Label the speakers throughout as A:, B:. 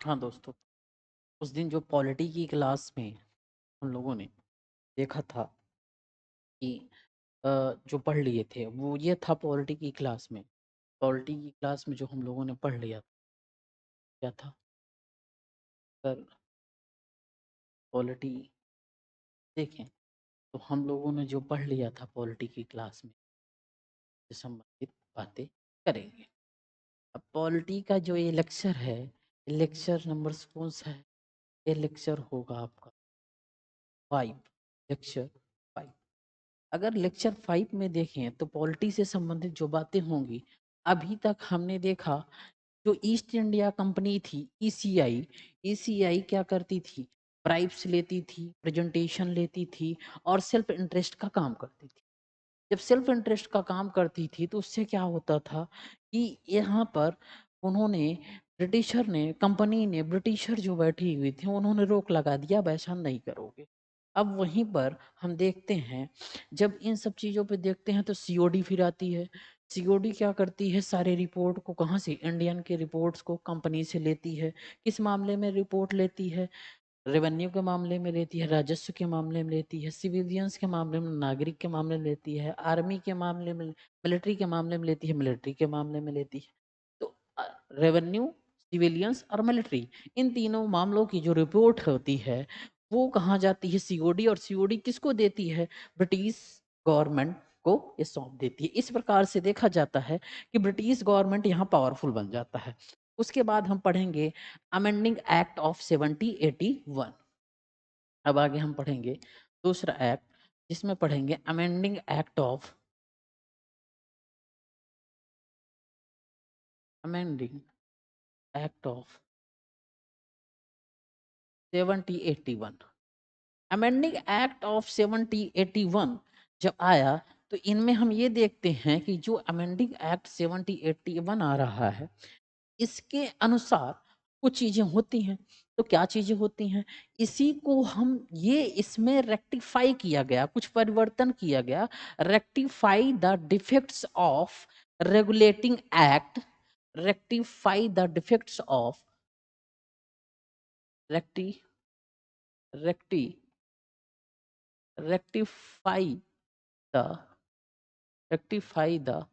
A: हाँ दोस्तों, उस दिन जो पॉलिटी की क्लास में हम लोगों ने देखा था कि जो पढ़ लिए थे वो ये था पॉलिटी की क्लास में। पॉलिटी की क्लास में जो हम लोगों ने पढ़ लिया क्या था सर, पॉलिटी देखें तो हम लोगों ने जो पढ़ लिया था पॉलिटी की क्लास में से संबंधित बातें करेंगे। अब पॉलिटी का जो ये लेक्चर है, लेक्चर नंबर कौन सा है? ये लेक्चर होगा आपका 5, लेक्चर 5। अगर लेक्चर 5 में देखें तो पॉलिटी से संबंधित जो बातें होंगी, अभी तक हमने देखा जो ईस्ट इंडिया कंपनी थी ईसीआई, ईसीआई क्या करती थी? ब्राइब्स लेती थी, प्रेजेंटेशन लेती थी और सेल्फ इंटरेस्ट का काम करती थी। जब सेल्फ इंटरेस्ट का काम करती थी तो उससे क्या होता था कि यहाँ पर उन्होंने ब्रिटिशर ने कंपनी ने ब्रिटिशर जो बैठी हुई थी उन्होंने रोक लगा दिया, वैसा नहीं करोगे। अब वहीं पर हम देखते हैं, जब इन सब चीज़ों पे देखते हैं तो सीओडी फिर आती है। सीओडी क्या करती है? सारे रिपोर्ट को कहाँ से? इंडियन के रिपोर्ट्स को कंपनी से लेती है। किस मामले में रिपोर्ट लेती है? रेवेन्यू के मामले में लेती है, राजस्व के मामले में लेती है, सिविलियंस के मामले में, नागरिक के मामले में लेती है, आर्मी के मामले में, मिलिट्री के मामले में लेती है, मिलिट्री के मामले में लेती है। तो रेवेन्यू, सिविलियंस और मिलिट्री, इन तीनों मामलों की जो रिपोर्ट होती है वो कहाँ जाती है? सीओडी। और सीओडी किसको देती है? ब्रिटिश गवर्नमेंट को ये सौंप देती है। इस प्रकार से देखा जाता है कि ब्रिटिश गवर्नमेंट यहाँ पावरफुल बन जाता है। उसके बाद हम पढ़ेंगे अमेंडिंग एक्ट ऑफ 1781। अब आगे हम पढ़ेंगे दूसरा एक्ट, जिसमें पढ़ेंगे amending act of amending act of 1781। Amending act of 1781 जब आया तो इनमें हम ये देखते हैं कि जो अमेंडिंग एक्ट 1781 आ रहा है, इसके अनुसार कुछ चीजें होती हैं। तो क्या चीजें होती हैं? इसी को हम ये इसमें रेक्टिफाई किया गया, कुछ परिवर्तन किया गया। Rectify the defects of regulating act, rectify the defects of recti recti rectify the rectify the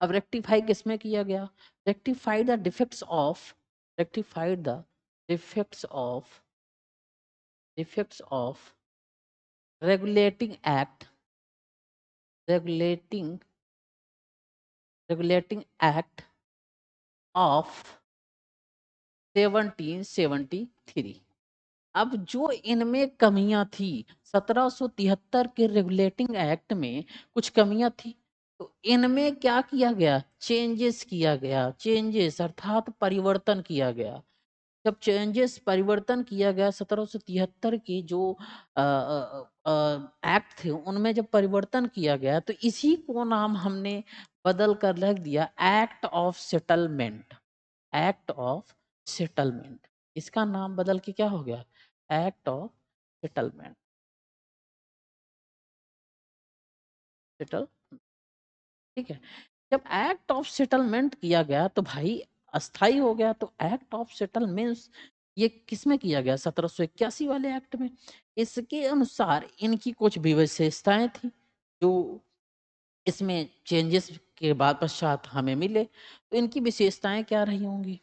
A: अब रेक्टिफाई किसमें किया गया? Rectify the defects of rectify the defects of defects of regulating act regulating regulating act of 1773। अब जो इनमें कमियां थी, 1773 के रेगुलेटिंग एक्ट में कुछ कमियां थी, तो इनमें क्या किया गया? चेंजेस किया गया। चेंजेस अर्थात परिवर्तन किया गया। जब चेंजेस परिवर्तन किया गया 1773 की जो एक्ट थे उनमें जब परिवर्तन किया गया तो इसी को नाम हमने बदल कर रख दिया act of settlement. Act of settlement, इसका नाम बदल के क्या हो गया? Act of settlement. सेटल ठीक है। जब एक्ट ऑफ सेटलमेंट किया गया तो भाई अस्थाई हो गया। तो एक्ट ऑफ सेटलमेंट ये किसमें किया गया? 1781 वाले एक्ट में। इसके अनुसार इनकी कुछ भी विशेषताएं थी जो इसमें चेंजेस के बाद पश्चात हमें मिले। तो इनकी विशेषताएं क्या रही होंगी?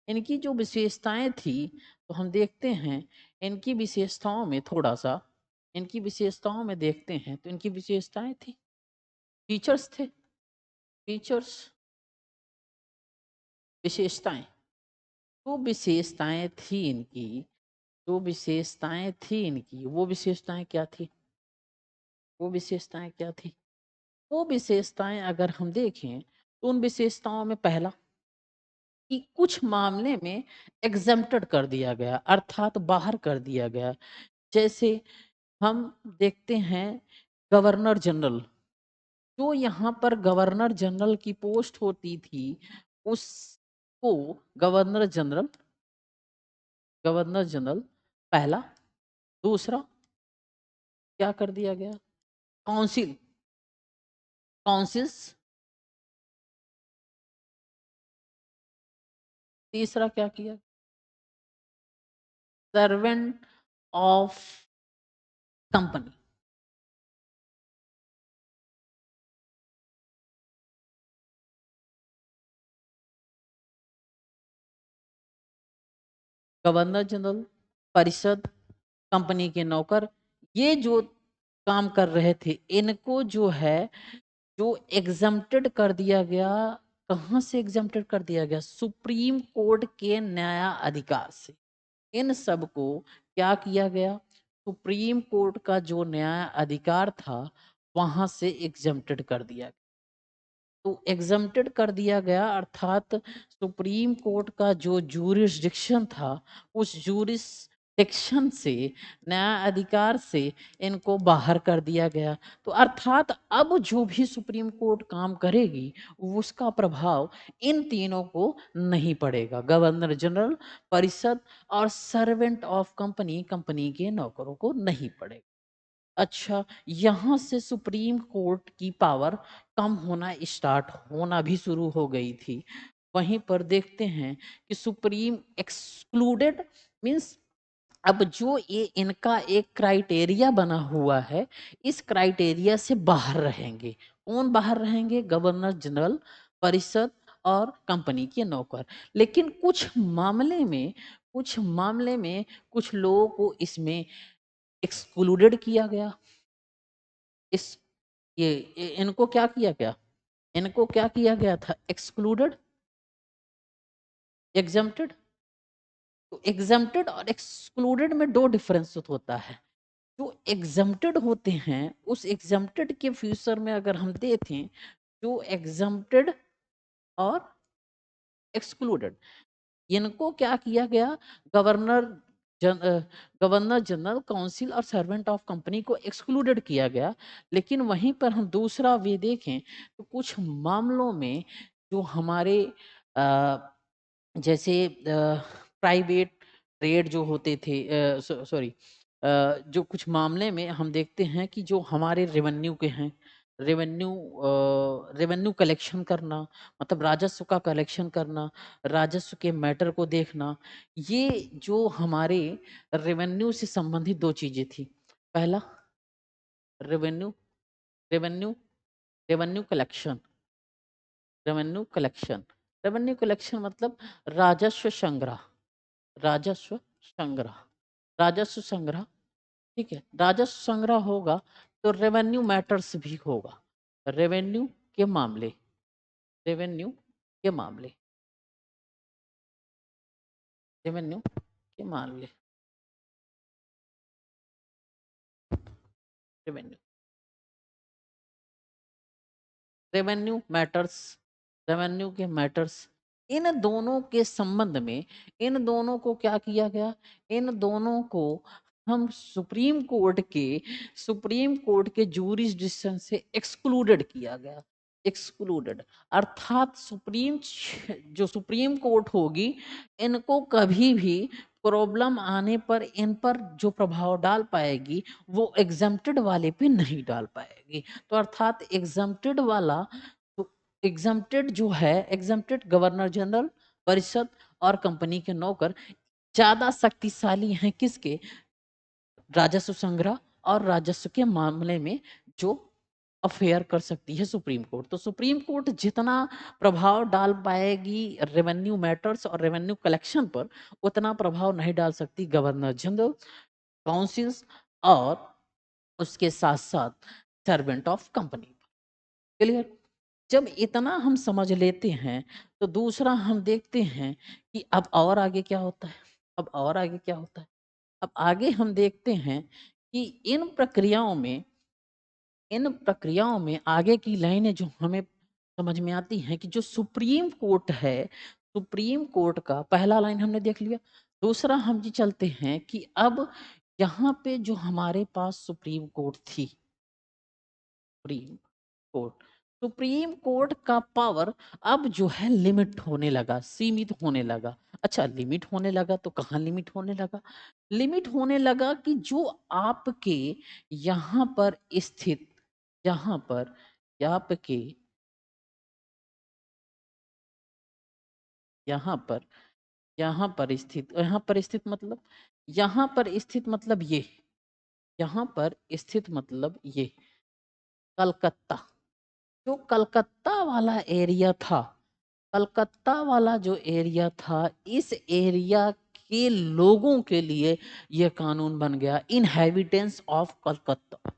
A: इनकी जो विशेषताएं थी तो हम देखते हैं, इनकी विशेषताओं में थोड़ा सा, इनकी विशेषताओं में देखते हैं तो इनकी विशेषताएं थी, फीचर्स थे, फीचर्स, विशेषताएं। जो विशेषताएं थी इनकी, जो विशेषताएं थी इनकी, वो विशेषताएं क्या थी? वो विशेषताएं क्या थी? वो विशेषताएं अगर हम देखें तो उन विशेषताओं में पहला कि कुछ मामले में एग्जेम्प्टेड कर दिया गया, अर्थात बाहर कर दिया गया। जैसे हम देखते हैं गवर्नर जनरल, जो यहाँ पर गवर्नर जनरल की पोस्ट होती थी उसको गवर्नर जनरल पहला। दूसरा क्या कर दिया गया? Council, councils. तीसरा क्या किया? Servant of company. Governor general, परिषद, कंपनी के नौकर, ये जो काम कर रहे थे, इनको जो है जो एग्जम्प्टेड कर दिया गया। कहां से एग्जम्प्टेड कर दिया गया? सुप्रीम कोर्ट के न्याय अधिकार से। इन सब को क्या किया गया? सुप्रीम कोर्ट का जो न्याय अधिकार था वहां से एग्जम्प्टेड कर दिया गया। तो एग्जम्प्टेड कर दिया गया अर्थात सुप्रीम कोर्ट का जो जूरिसडिक्शन था, उस जूरिसडिक्शन से, न्याय अधिकार से इनको बाहर कर दिया गया। तो अर्थात अब जो भी सुप्रीम कोर्ट काम करेगी उसका प्रभाव इन तीनों को नहीं पड़ेगा, गवर्नर जनरल, परिषद और सर्वेंट ऑफ कंपनी, कंपनी के नौकरों को नहीं पड़ेगा। अच्छा, यहाँ से सुप्रीम कोर्ट की पावर कम होना स्टार्ट होना भी शुरू हो गई थी। वहीं पर देखते हैं कि सुप्रीम एक्सक्लूडेड मीन्स अब जो ये इनका एक क्राइटेरिया बना हुआ है, इस क्राइटेरिया से बाहर रहेंगे। कौन बाहर रहेंगे? गवर्नर जनरल, परिषद और कंपनी के नौकर। लेकिन कुछ मामले में कुछ लोगों को इसमें एक्सक्लूडेड किया गया। इस इनको क्या किया गया? इनको क्या किया गया था? Excluded, exempted. तो एग्जम्प्टेड और एक्सक्लूडेड में दो डिफरेंस होता है। जो एग्जम्प्टेड होते हैं, उस एग्जम्प्टेड के फ्यूचर में अगर हम देखें, जो एग्जम्प्टेड और एक्सक्लूडेड, इनको क्या किया गया? गवर्नर जन गवर्नर जनरल, काउंसिल और सर्वेंट ऑफ कंपनी को एक्सक्लूडेड किया गया। लेकिन वहीं पर हम दूसरा वे देखें तो कुछ मामलों में जो हमारे जैसे प्राइवेट ट्रेड जो होते थे, सॉरी, जो कुछ मामले में हम देखते हैं कि जो हमारे रेवेन्यू के हैं, रेवेन्यू रेवेन्यू कलेक्शन करना, मतलब राजस्व का कलेक्शन करना, राजस्व के मैटर को देखना, ये जो हमारे रेवेन्यू से संबंधित दो चीजें थी। पहला revenue revenue revenue collection, revenue collection, revenue collection मतलब राजस्व संग्रह, राजस्व संग्रह, राजस्व संग्रह। ठीक है, राजस्व संग्रह होगा तो रेवेन्यू मैटर्स भी होगा। रेवेन्यू के मामले, रेवेन्यू के मामले, रेवेन्यू के मामले, रेवेन्यू, रेवेन्यू मैटर्स, रेवेन्यू के मैटर्स, इन दोनों के संबंध में, इन दोनों को क्या किया गया? इन दोनों को हम सुप्रीम कोर्ट के जूरिसडिक्शन से एक्सक्लूडेड किया गया। एक्सक्लूडेड अर्थात जो सुप्रीम कोर्ट होगी, इनको कभी भी प्रॉब्लम आने पर इन पर जो प्रभाव डाल पाएगी वो एग्जम्प्टेड वाले पे नहीं डाल पाएगी। तो अर्थात एग्जम्प्टेड वाला, तो एग्जम्प्टेड जो है, एग्जम्प्टेड गवर्नर जनरल, परिषद और कंपनी के नौकर ज्यादा शक्तिशाली हैं किसके? राजस्व संग्रह और राजस्व के मामले में जो अफेयर कर सकती है सुप्रीम कोर्ट। तो सुप्रीम कोर्ट जितना प्रभाव डाल पाएगी रेवेन्यू मैटर्स और रेवेन्यू कलेक्शन पर, उतना प्रभाव नहीं डाल सकती गवर्नर जनरल, काउंसिल्स और उसके साथ साथ सर्वेंट ऑफ कंपनी। क्लियर? जब इतना हम समझ लेते हैं तो दूसरा हम देखते हैं कि अब और आगे क्या होता है। अब और आगे क्या होता है? अब आगे हम देखते हैं कि इन प्रक्रियाओं में आगे की लाइनें जो हमें समझ में आती हैं कि जो सुप्रीम कोर्ट है, सुप्रीम कोर्ट का पहला लाइन हमने देख लिया। दूसरा हम जी चलते हैं कि अब यहाँ पे जो हमारे पास सुप्रीम कोर्ट थी, सुप्रीम कोर्ट, सुप्रीम कोर्ट का पावर अब जो है लिमिट होने लगा, सीमित होने लगा। अच्छा, लिमिट होने लगा तो कहाँ लिमिट होने लगा? लिमिट होने लगा कि जो आपके यहाँ पर स्थित, यहाँ पर आपके यहाँ पर यहाँ पर स्थित, यहाँ पर स्थित मतलब, यहाँ पर स्थित मतलब ये, यहाँ पर स्थित मतलब ये कलकत्ता, जो कलकत्ता वाला एरिया था, कलकत्ता वाला जो एरिया था, इस एरिया के लोगों के लिए यह कानून बन गया, इनहेबिटेंस ऑफ कलकत्ता।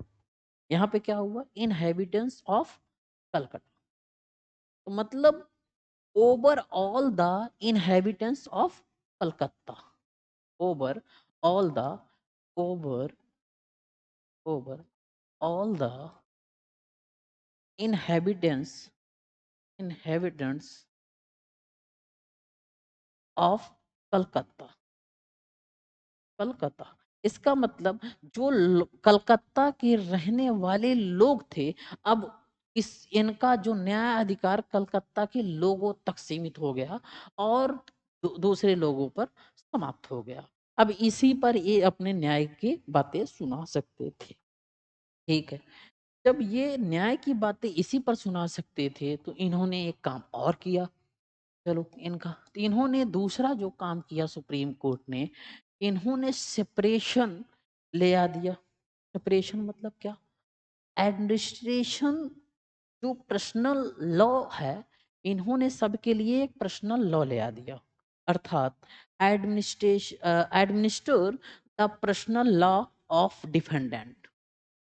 A: यहाँ पे क्या हुआ, इनहेबिटेंस ऑफ कलकत्ता, तो मतलब overall the inhabitants of Calcutta, overall the, over overall the inhabitants inhabitants of Calcutta, Calcutta, इसका मतलब जो कलकत्ता के रहने वाले लोग थे, अब इस इनका जो न्याय अधिकार कलकत्ता के लोगों तक सीमित हो गया और दूसरे लोगों पर समाप्त हो गया। अब इसी पर ये अपने न्याय की बातें सुना सकते थे। ठीक है, जब ये न्याय की बातें इसी पर सुना सकते थे तो इन्होंने एक काम और किया। चलो इनका, तो इन्होंने दूसरा जो काम किया सुप्रीम कोर्ट ने, इन्होंने सेपरेशन ले आ दिया। सेपरेशन मतलब क्या, एडमिनिस्ट्रेशन जो पर्सनल लॉ है, इन्होंने सबके लिए एक पर्सनल लॉ ले आ दिया, अर्थात administer the personal law of defendant.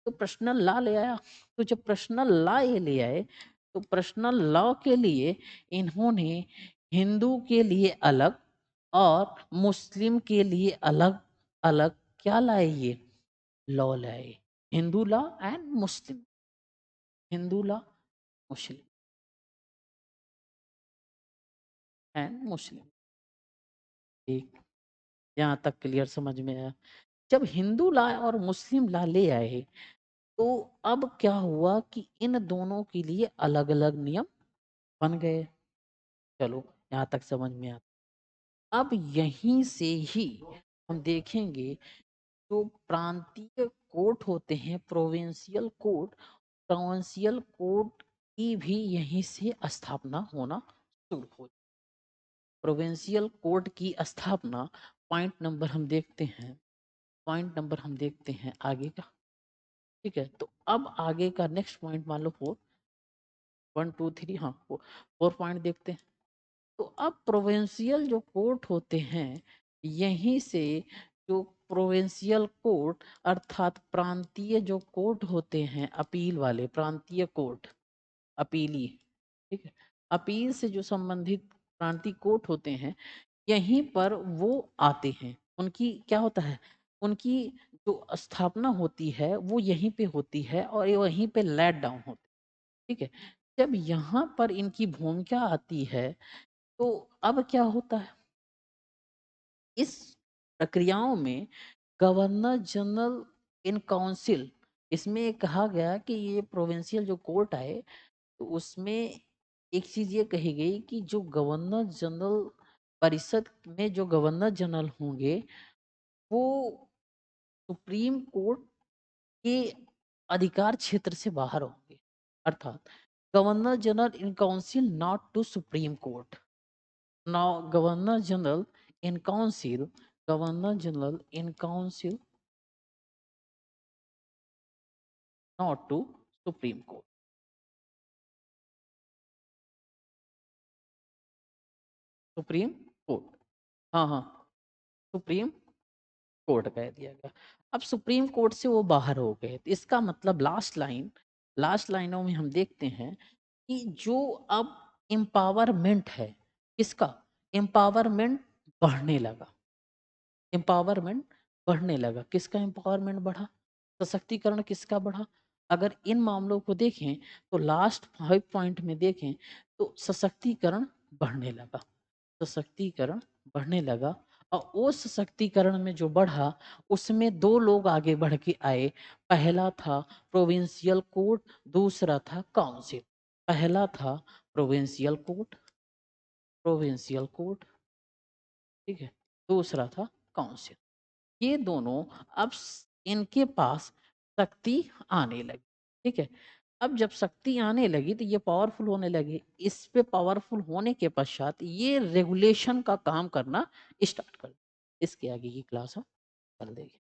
A: तो पर्सनल लॉ ले आया, तो जब पर्सनल लॉ ये ले आए, तो पर्सनल लॉ के लिए इन्होंने हिंदू के लिए अलग और मुस्लिम के लिए अलग अलग क्या लाए, ये लॉ लाए, Hindu law and Muslim, Hindu law, Muslim and Muslim. ठीक, यहाँ तक क्लियर समझ में आया। जब हिंदू लॉ और मुस्लिम लॉ ले आए, तो अब क्या हुआ कि इन दोनों के लिए अलग अलग नियम बन गए। चलो यहाँ तक समझ में आता। अब यहीं से ही हम देखेंगे जो प्रांतीय कोर्ट होते हैं, प्रोविंशियल कोर्ट, प्रोविंशियल कोर्ट की भी यहीं से स्थापना होना शुरू हो। प्रोविंशियल कोर्ट की स्थापना, पॉइंट नंबर हम देखते हैं, पॉइंट नंबर हम देखते हैं आगे का। ठीक है, तो अब आगे का नेक्स्ट पॉइंट मान लो 4, 1 2 3, हाँ 4 पॉइंट देखते हैं। तो अब प्रोविंशियल जो कोर्ट होते हैं, यहीं से जो प्रोविंशियल कोर्ट अर्थात प्रांतीय जो कोर्ट होते हैं, अपील वाले प्रांतीय कोर्ट, अपीली, ठीक है, अपील से जो संबंधित प्रांतीय कोर्ट होते हैं, यहीं पर वो आते हैं। उनकी क्या होता है, उनकी जो स्थापना होती है वो यहीं पे होती है और ये वहीं पे लेट डाउन होती है। ठीक है, जब यहाँ पर इनकी भूमिका आती है, तो अब क्या होता है, इस प्रक्रियाओं में गवर्नर जनरल इन काउंसिल, इसमें कहा गया कि ये प्रोविंशियल जो कोर्ट आए, तो उसमें एक चीज ये कही गई कि जो गवर्नर जनरल परिषद में जो गवर्नर जनरल होंगे, वो सुप्रीम कोर्ट के अधिकार क्षेत्र से बाहर होंगे, अर्थात governor general in council not to Supreme Court. Now governor general in council, governor general in council not to Supreme Court, Supreme Court, हाँ हाँ, सुप्रीम कोर्ट कह दिया गया। अब सुप्रीम कोर्ट से वो बाहर हो गए, तो इसका मतलब लास्ट लाइन, लास्ट लाइनों में हम देखते हैं कि जो अब एम्पावरमेंट है, किसका एम्पावरमेंट बढ़ने लगा, एम्पावरमेंट बढ़ने लगा, किसका एम्पावरमेंट बढ़ा, सशक्तिकरण किसका बढ़ा। अगर इन मामलों को देखें तो लास्ट 5 पॉइंट में देखें तो सशक्तिकरण बढ़ने लगा, सशक्तिकरण बढ़ने लगा। और उस सशक्तिकरण में जो बढ़ा, उसमें दो लोग आगे बढ़ के आए, पहला था प्रोविंशियल कोर्ट, दूसरा था काउंसिल। पहला था प्रोविंशियल कोर्ट, प्रोविंशियल कोर्ट, ठीक है, दूसरा था काउंसिल। ये दोनों अब इनके पास शक्ति आने लगी। ठीक है, अब जब शक्ति आने लगी तो ये पावरफुल होने लगे। इस पे पावरफुल होने के पश्चात ये रेगुलेशन का काम करना स्टार्ट कर, इसके आगे की क्लास हम कर देंगे।